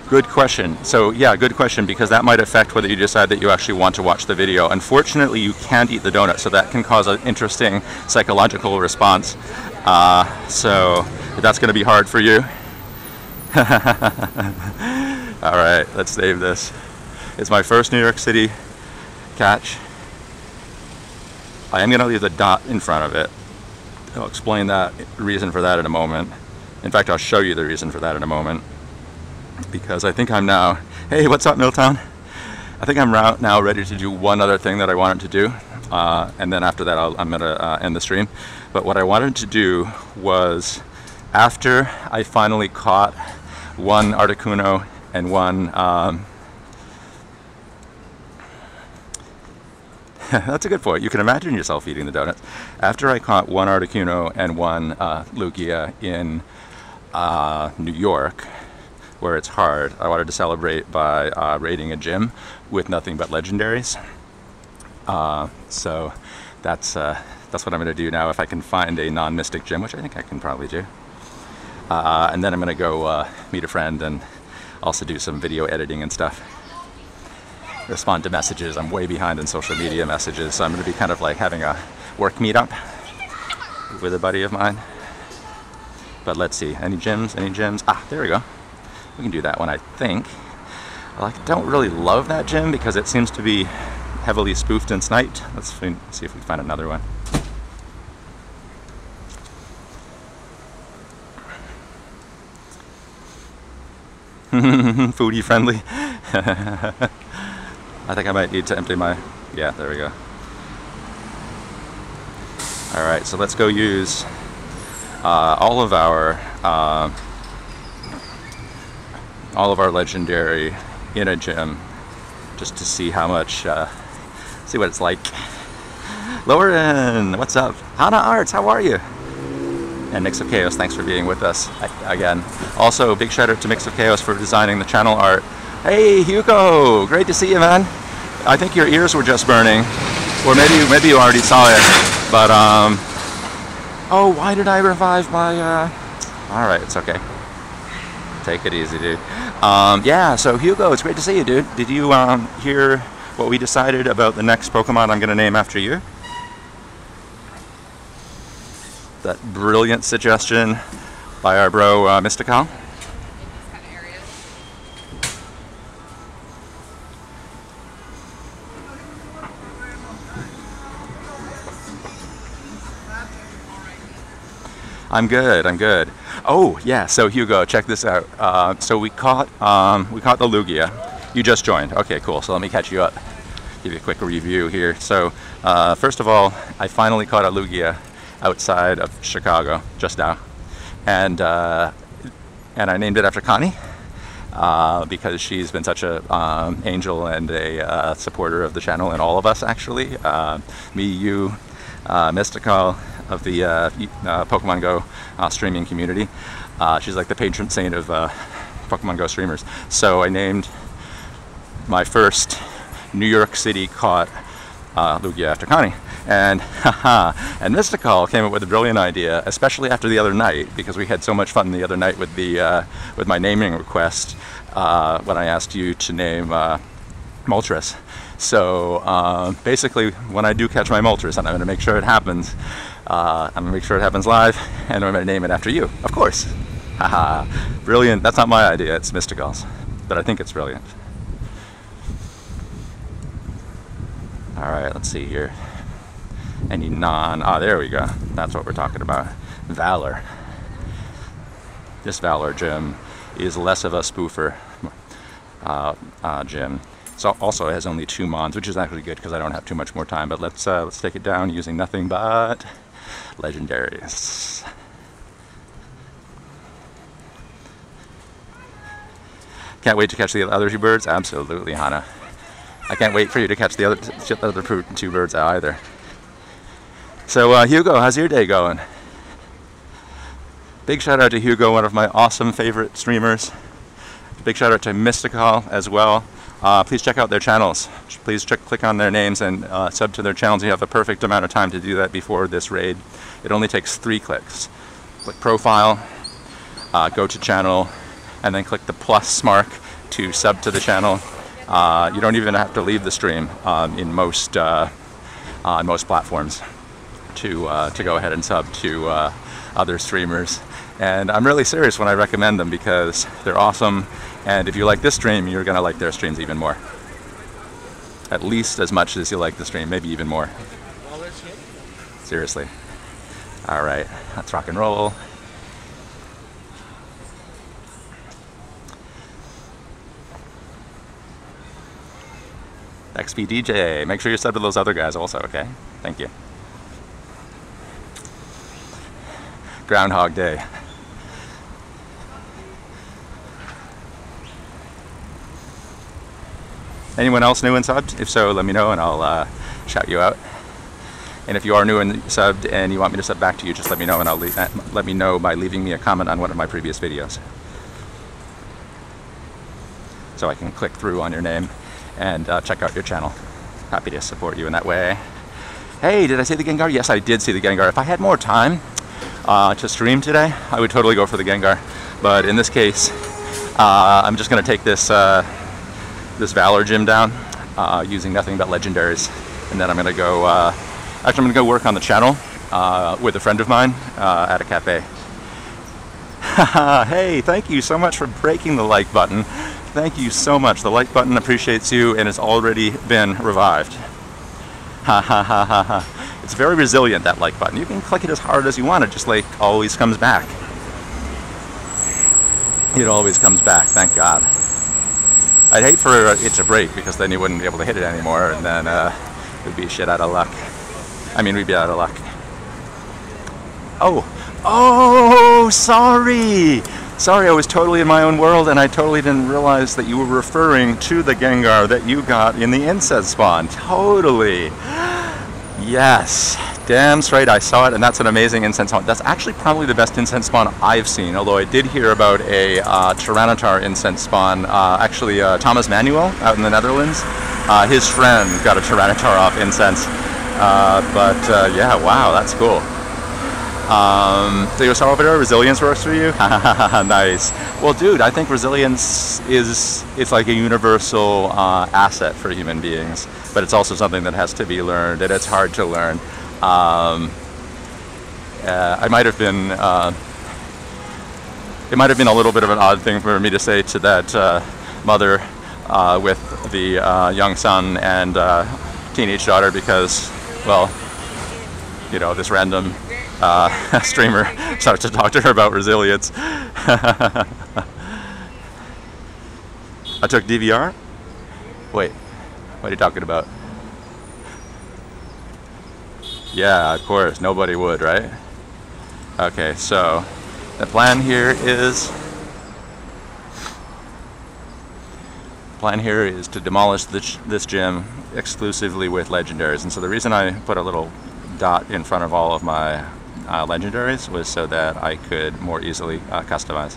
Good question. So yeah, good question, because that might affect whether you decide that you actually want to watch the video. Unfortunately, you can't eat the donut, so that can cause an interesting psychological response. So that's going to be hard for you. All right, let's save this. It's my first New York City catch. I am going to leave the dot in front of it. I'll explain that reason for that in a moment. In fact, I'll show you the reason for that in a moment. Because I think I'm now, hey, what's up, Milltown? I think I'm now ready to do one other thing that I wanted to do. And then after that, I'm going to end the stream. But what I wanted to do was, after I finally caught one Articuno and one... that's a good point. You can imagine yourself eating the donuts. After I caught one Articuno and one Lugia in New York, where it's hard, I wanted to celebrate by raiding a gym with nothing but legendaries. So that's what I'm going to do now, if I can find a non-mystic gym, which I think I can probably do. And then I'm going to go meet a friend and also do some video editing and stuff. Respond to messages. I'm way behind in social media messages, so I'm going to be kind of like having a work meetup with a buddy of mine. But let's see, any gyms, any gyms? There we go. We can do that one, I think. I don't really love that gym because it seems to be heavily spoofed and sniped. Let's see if we can find another one. Foodie friendly. I think I might need to empty my... Yeah, there we go. Alright, so let's go use all of our legendary in a gym, just to see how much, see what it's like. Lauren, what's up? Hana Arts, how are you? And Mix of Chaos, thanks for being with us again. Also, big shout out to Mix of Chaos for designing the channel art. Hey Hugo, great to see you, man. I think your ears were just burning, or maybe you already saw it. But oh, why did I revive my? All right, it's okay. Take it easy, dude. Yeah, so Hugo, it's great to see you, dude. Did you hear what we decided about the next Pokemon I'm going to name after you? That brilliant suggestion by our bro Mystical. I'm good. Oh yeah, so Hugo, check this out. So we caught the Lugia. You just joined. Okay, cool. So let me catch you up. Give you a quick review here. So first of all, I finally caught a Lugia outside of Chicago just now, and I named it after Connie because she's been such a angel and a supporter of the channel, and all of us actually. Me, you, Mystical of the Pokemon Go streaming community. She's like the patron saint of Pokemon Go streamers. So I named my first New York City caught Lugia after Connie. And and Mystical came up with a brilliant idea, especially after the other night, because we had so much fun the other night with the with my naming request when I asked you to name Moltres. So basically, when I do catch my Moltres, and I'm going to make sure it happens, I'm going to make sure it happens live, and I'm going to name it after you, of course. Haha, brilliant. That's not my idea, it's Mystical's, but I think it's brilliant. Alright, let's see here. Any there we go. That's what we're talking about. Valor. This Valor gym is less of a spoofer gym. So also it has only 2 mons, which is actually good because I don't have too much more time. But let's take it down using nothing but legendaries. Can't wait to catch the other 2 birds. Absolutely, Hannah. I can't wait for you to catch the other 2 birds either. So Hugo, how's your day going? Big shout out to Hugo, one of my awesome favorite streamers. Big shout out to Mystical as well. Please check out their channels. Please click on their names and sub to their channels. You have a perfect amount of time to do that before this raid. It only takes 3 clicks. Click profile, go to channel, and then click the plus mark to sub to the channel. You don't even have to leave the stream in most platforms to go ahead and sub to other streamers. And I'm really serious when I recommend them because they're awesome. And if you like this stream, you're gonna like their streams even more. At least as much as you like the stream, maybe even more. Seriously. All right, let's rock and roll. XP DJ, make sure you sub to those other guys also, okay? Thank you. Groundhog Day. Anyone else new and subbed? If so, let me know and I'll shout you out. And if you are new and subbed and you want me to sub back to you, just let me know and I'll let me know by leaving me a comment on one of my previous videos. So I can click through on your name and check out your channel. Happy to support you in that way. Hey, did I see the Gengar? Yes, I did see the Gengar. If I had more time to stream today, I would totally go for the Gengar. But in this case, I'm just going to take this this Valor gym down using nothing but legendaries, and then I'm going to go. Actually, I'm going to go work on the channel with a friend of mine at a cafe. Hey, thank you so much for breaking the like button. Thank you so much. The like button appreciates you and has already been revived. Ha ha ha ha ha. It's very resilient, that like button. You can click it as hard as you want. It just like always comes back. It always comes back, thank God. I'd hate for it to break because then you wouldn't be able to hit it anymore and then we'd be shit out of luck. I mean, we'd be out of luck. Oh, sorry. Sorry, I was totally in my own world and I totally didn't realize that you were referring to the Gengar that you got in the incense spawn. Totally. Yes. Damn straight, I saw it, and that's an amazing incense spawn. That's actually probably the best incense spawn I've seen, although I did hear about a Tyranitar incense spawn. Actually, Thomas Manuel out in the Netherlands, his friend got a Tyranitar off incense. Yeah, wow, that's cool. So you saw over there, resilience works for you? Nice. Well, dude, I think resilience it's like a universal asset for human beings, but it's also something that has to be learned, and it's hard to learn. It might have been a little bit of an odd thing for me to say to that mother with the young son and teenage daughter because, well, you know, this random streamer starts to talk to her about resilience. I took DVR? Wait, what are you talking about? Yeah, of course, nobody would, right? Okay, so the plan here is to demolish this gym exclusively with legendaries. And so the reason I put a little dot in front of all of my legendaries was so that I could more easily customize.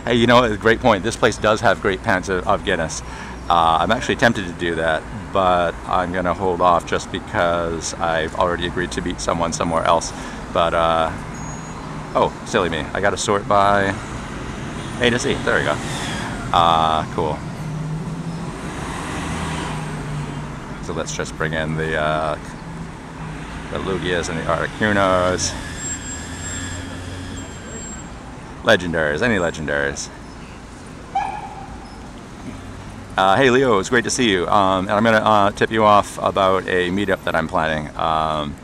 Hey, you know, a great point. This place does have great pints of Guinness. I'm actually tempted to do that, but I'm going to hold off just because I've already agreed to meet someone somewhere else. But, oh, silly me. I got to sort by A to Z. There we go. Cool. So let's just bring in the Lugias and the Articunos. Legendaries, any legendaries. Hey Leo, it's great to see you. And I'm going to tip you off about a meetup that I'm planning. I'm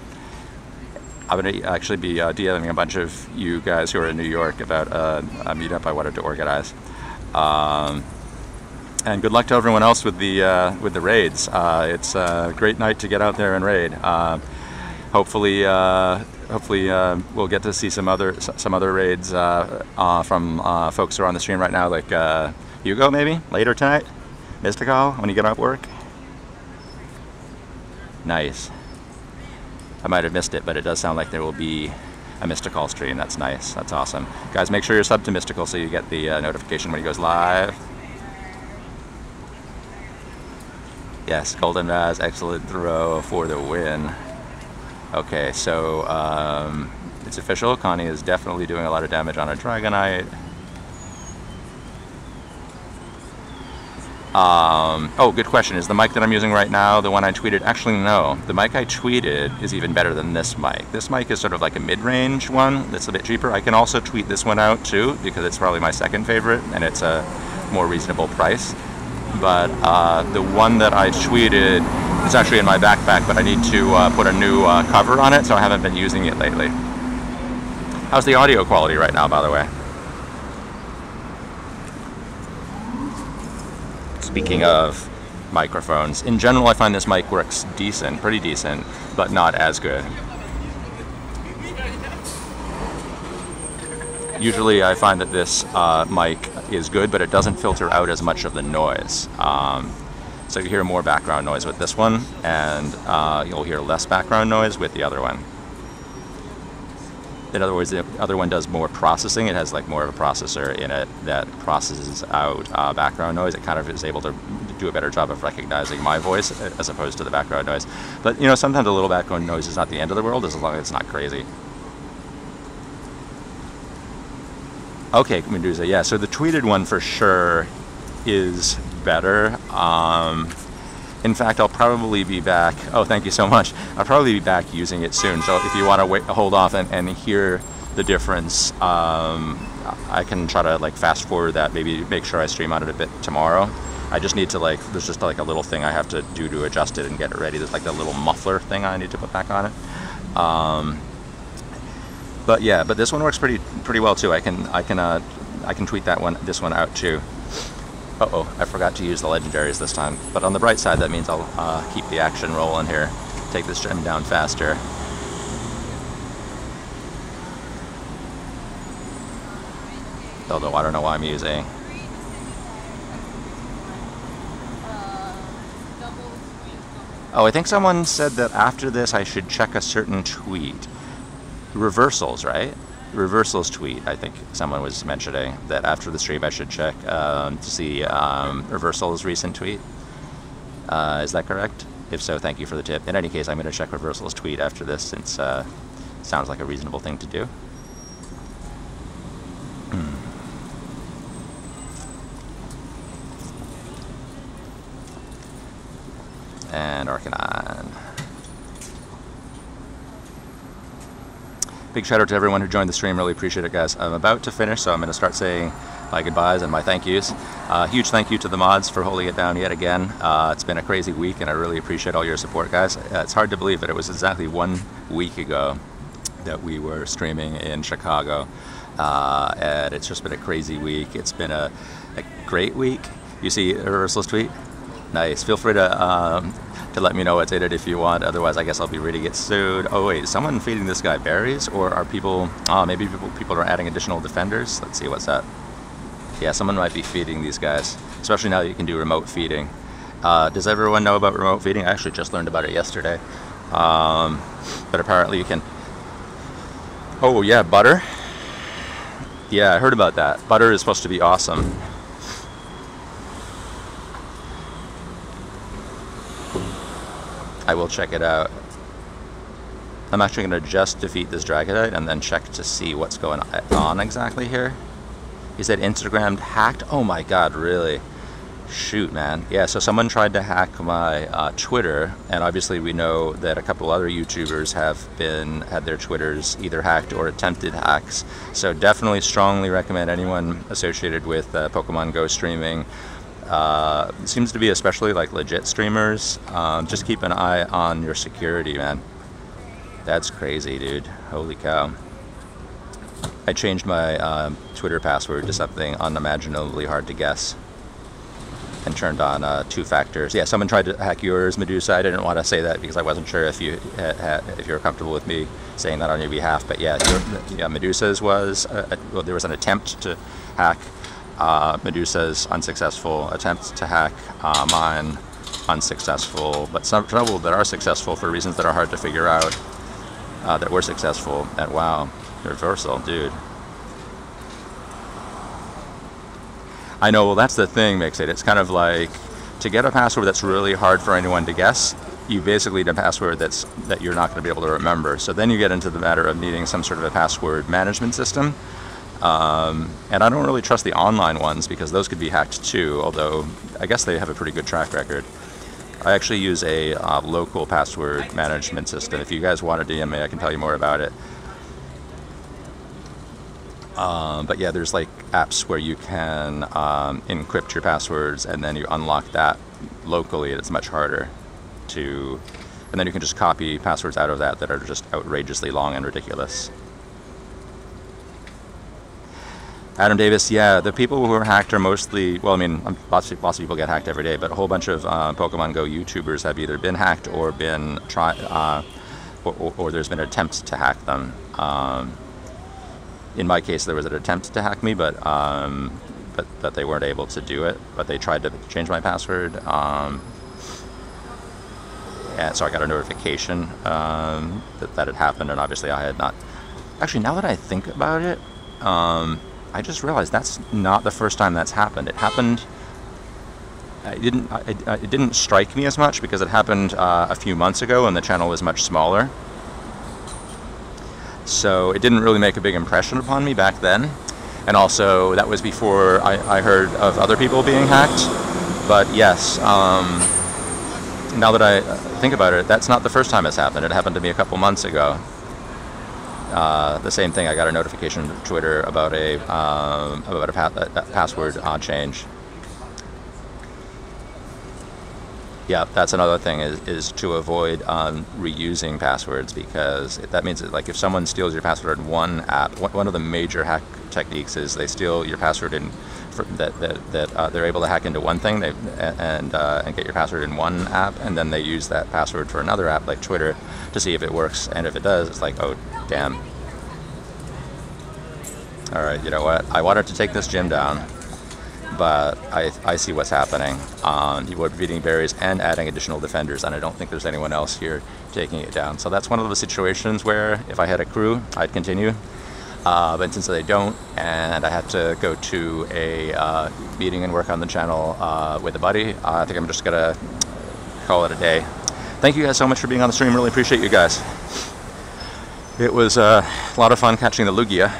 going to actually be DMing a bunch of you guys who are in New York about a meetup I wanted to organize. And good luck to everyone else with the raids. It's a great night to get out there and raid. Hopefully we'll get to see some other raids from folks who are on the stream right now, like Hugo maybe later tonight. Mystical when you get off work. Nice. I might have missed it, but it does sound like there will be a Mystical stream. That's nice. That's awesome. Guys, make sure you're subbed to Mystical so you get the notification when he goes live. Yes, Golden Raz, excellent throw for the win. Okay, so it's official. Connie is definitely doing a lot of damage on a Dragonite. Oh, good question. Is the mic that I'm using right now the one I tweeted? Actually, no. The mic I tweeted is even better than this mic. This mic is sort of like a mid-range one that's a bit cheaper. I can also tweet this one out too because it's probably my second favorite and it's a more reasonable price. But the one that I tweeted is actually in my backpack, but I need to put a new cover on it, so I haven't been using it lately. How's the audio quality right now, by the way? Speaking of microphones, in general I find this mic works decent, pretty decent, but not as good. Usually I find that this mic is good, but it doesn't filter out as much of the noise. So you hear more background noise with this one, and you'll hear less background noise with the other one. In other words, the other one does more processing. It has like more of a processor in it that processes out background noise. It kind of is able to do a better job of recognizing my voice as opposed to the background noise. But you know, sometimes a little background noise is not the end of the world as long as it's not crazy. Okay, Medusa, yeah, so the tweeted one for sure is better. In fact, I'll probably be back. Oh, thank you so much. I'll probably be back using it soon. So if you want to hold off and hear the difference, I can try to like fast forward that. Maybe make sure I stream on it a bit tomorrow. I just need to like. There's just like a little thing I have to do to adjust it and get it ready. There's like a little muffler thing I need to put back on it. But yeah, but this one works pretty well too. I can tweet this one out too. Uh-oh, I forgot to use the legendaries this time. But on the bright side, that means I'll keep the action rolling here. Take this gem down faster. Although I don't know why I'm using. Oh, I think someone said that after this I should check a certain tweet. Reversals, right? Reversals tweet, I think someone was mentioning that after the stream I should check to see Reversal's recent tweet. Is that correct? If so, thank you for the tip. In any case, I'm going to check Reversal's tweet after this since it sounds like a reasonable thing to do. And Arcanine. Big shout out to everyone who joined the stream. Really appreciate it, guys. I'm about to finish, so I'm going to start saying my goodbyes and my thank yous. Huge thank you to the mods for holding it down yet again. It's been a crazy week, and I really appreciate all your support, guys. It's hard to believe that it was exactly 1 week ago that we were streaming in Chicago, and it's just been a crazy week. It's been a great week. You see Reversal's tweet? Nice. Feel free to let me know what's in it if you want. Otherwise, I guess I'll be ready to get sued. Oh wait, is someone feeding this guy berries, or are people? Maybe people are adding additional defenders. Let's see what's that. Yeah, someone might be feeding these guys, especially now that you can do remote feeding. Does everyone know about remote feeding? I actually just learned about it yesterday. But apparently you can. Oh yeah, butter. Yeah, I heard about that. Butter is supposed to be awesome. I will check it out. I'm actually going to just defeat this Dragonite and then check to see what's going on exactly here. He said Instagram hacked? Oh my god, really? Shoot, man. Yeah, so someone tried to hack my Twitter, and obviously we know that a couple other YouTubers have had their Twitters either hacked or attempted hacks. So definitely strongly recommend anyone associated with Pokemon Go streaming. It seems to be especially like legit streamers. Just keep an eye on your security, man. That's crazy, dude. Holy cow. I changed my Twitter password to something unimaginably hard to guess and turned on 2 factors. Yeah, someone tried to hack yours, Medusa. I didn't want to say that because I wasn't sure if you were comfortable with me saying that on your behalf. But yeah, Medusa's was well, there was an attempt to hack. Medusa's unsuccessful. Attempt to hack mine unsuccessful. But some trouble that are successful for reasons that are hard to figure out. That were successful. And wow, reversal, dude. I know, well, that's the thing, Mixit. It's kind of like, to get a password that's really hard for anyone to guess, you basically need a password that you're not going to be able to remember. So then you get into the matter of needing some sort of a password management system. And I don't really trust the online ones because those could be hacked too, although I guess they have a pretty good track record. I actually use a local password management system. If you guys want to DM me, I can tell you more about it. But yeah, there's like apps where you can encrypt your passwords and then you unlock that locally, and it's much harder to, and then you can just copy passwords out of that are just outrageously long and ridiculous. Adam Davis, yeah, the people who are hacked are mostly, well, I mean, lots of people get hacked every day, but a whole bunch of Pokemon Go YouTubers have either been hacked or been or there's been attempts to hack them. In my case, there was an attempt to hack me, but they weren't able to do it. But they tried to change my password, and so I got a notification that it happened. And obviously, I had not. Actually, now that I think about it, I just realized that's not the first time that's happened. It happened. It didn't strike me as much because it happened a few months ago, and the channel was much smaller. So it didn't really make a big impression upon me back then. And also, that was before I heard of other people being hacked. But yes, now that I think about it, that's not the first time it's happened. It happened to me a couple months ago. The same thing, I got a notification on Twitter about a password change. Yeah, that's another thing is to avoid reusing passwords, because that means that, like, if someone steals your password in one app, one of the major hack techniques is they steal your password that they're able to hack into one thing and get your password in one app, and then they use that password for another app like Twitter to see if it works, and if it does, it's like, oh damn. All right, you know what? I wanted to take this gym down, but I see what's happening. People are beating berries and adding additional defenders, and I don't think there's anyone else here taking it down. So that's one of the situations where if I had a crew, I'd continue. But since they don't, and I had to go to a meeting and work on the channel with a buddy, I think I'm just gonna call it a day. Thank you guys so much for being on the stream. Really appreciate you guys. It was a lot of fun catching the Lugia.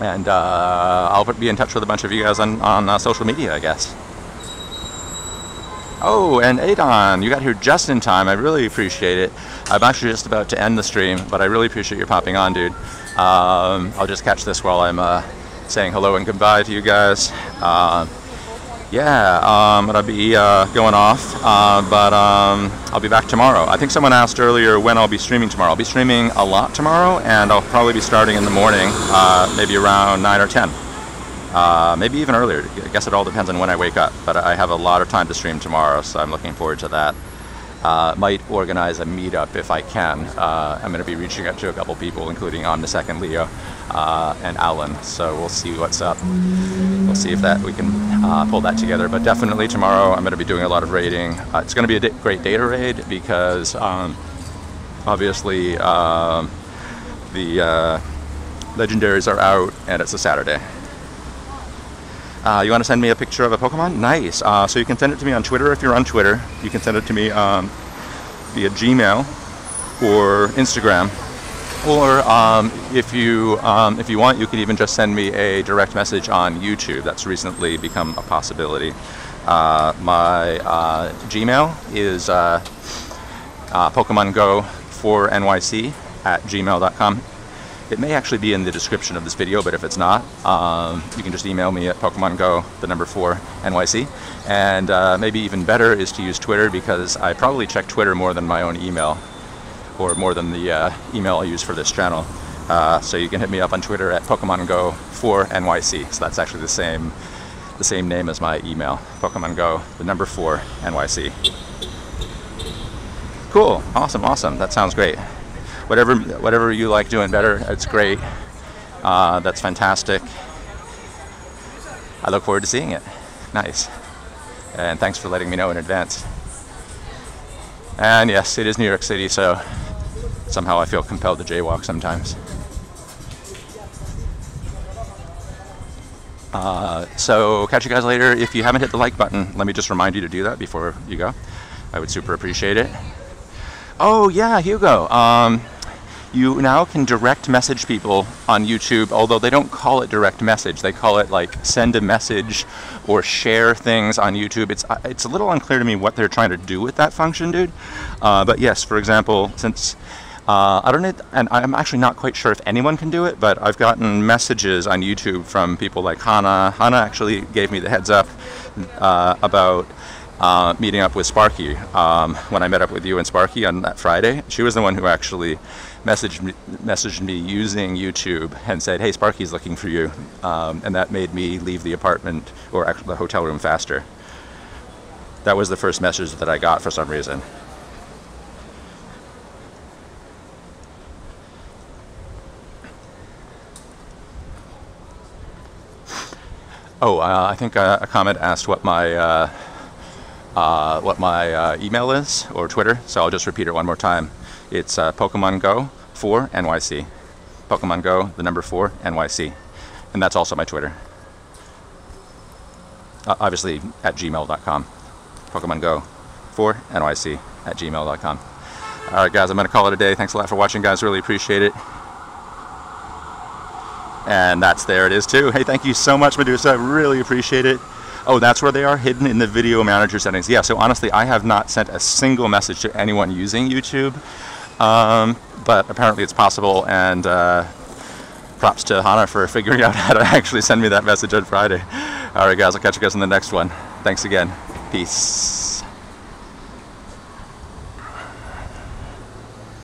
And I'll be in touch with a bunch of you guys on social media, I guess. Oh, and Adon, you got here just in time. I really appreciate it. I'm actually just about to end the stream, but I really appreciate you popping on, dude. I'll just catch this while I'm saying hello and goodbye to you guys. Yeah, I'm going to be going off, but I'll be back tomorrow. I think someone asked earlier when I'll be streaming tomorrow. I'll be streaming a lot tomorrow, and I'll probably be starting in the morning, maybe around 9 or 10. Maybe even earlier. I guess it all depends on when I wake up, but I have a lot of time to stream tomorrow, so I'm looking forward to that. Might organize a meetup if I can. I'm going to be reaching out to a couple people, including On the Second Leo and Alan, so we'll see what's up. We'll see if we can pull that together, but definitely tomorrow I'm going to be doing a lot of raiding. It's going to be a great data raid because obviously the legendaries are out and it's a Saturday. You want to send me a picture of a Pokemon? Nice. So you can send it to me on Twitter if you're on Twitter. You can send it to me via Gmail or Instagram. Or if you want, you could even just send me a direct message on YouTube. That's recently become a possibility. My Gmail is PokemonGo4NYC@gmail.com. It may actually be in the description of this video, but if it's not, you can just email me at PokemonGo4NYC. And maybe even better is to use Twitter, because I probably check Twitter more than my own email, or more than the email I use for this channel. So you can hit me up on Twitter at PokemonGo4NYC. So that's actually the same name as my email, PokemonGo4NYC. Cool, awesome. That sounds great. Whatever you like doing better, it's great. That's fantastic. I look forward to seeing it. Nice. And thanks for letting me know in advance. And yes, it is New York City, so somehow I feel compelled to jaywalk sometimes. So catch you guys later. If you haven't hit the like button, let me just remind you to do that before you go. I would super appreciate it. Oh yeah, Hugo. You now can direct message people on YouTube, although they don't call it direct message. They call it like send a message or share things on YouTube. It's a little unclear to me what they're trying to do with that function, dude. But yes, for example, since I don't know, and I'm actually not quite sure if anyone can do it, but I've gotten messages on YouTube from people like Hannah. Hannah actually gave me the heads up about meeting up with Sparky when I met up with you and Sparky on that Friday. She was the one who actually messaged me using YouTube and said, "Hey, Sparky's looking for you," and that made me leave the apartment, or actually the hotel room, faster. That was the first message that I got for some reason. Oh, I think a comment asked what my email is, or Twitter, so I'll just repeat it one more time. It's PokemonGo4NYC. PokemonGo, the number 4, NYC. And that's also my Twitter. Obviously at gmail.com. PokemonGo4NYC@gmail.com. Alright guys, I'm going to call it a day. Thanks a lot for watching, guys. Really appreciate it. And there it is too. Hey, thank you so much, Medusa. I really appreciate it. Oh, that's where they are, hidden in the video manager settings. Yeah, so honestly, I have not sent a single message to anyone using YouTube, but apparently it's possible, and props to Hannah for figuring out how to actually send me that message on Friday. All right, guys, I'll catch you guys in the next one. Thanks again. Peace.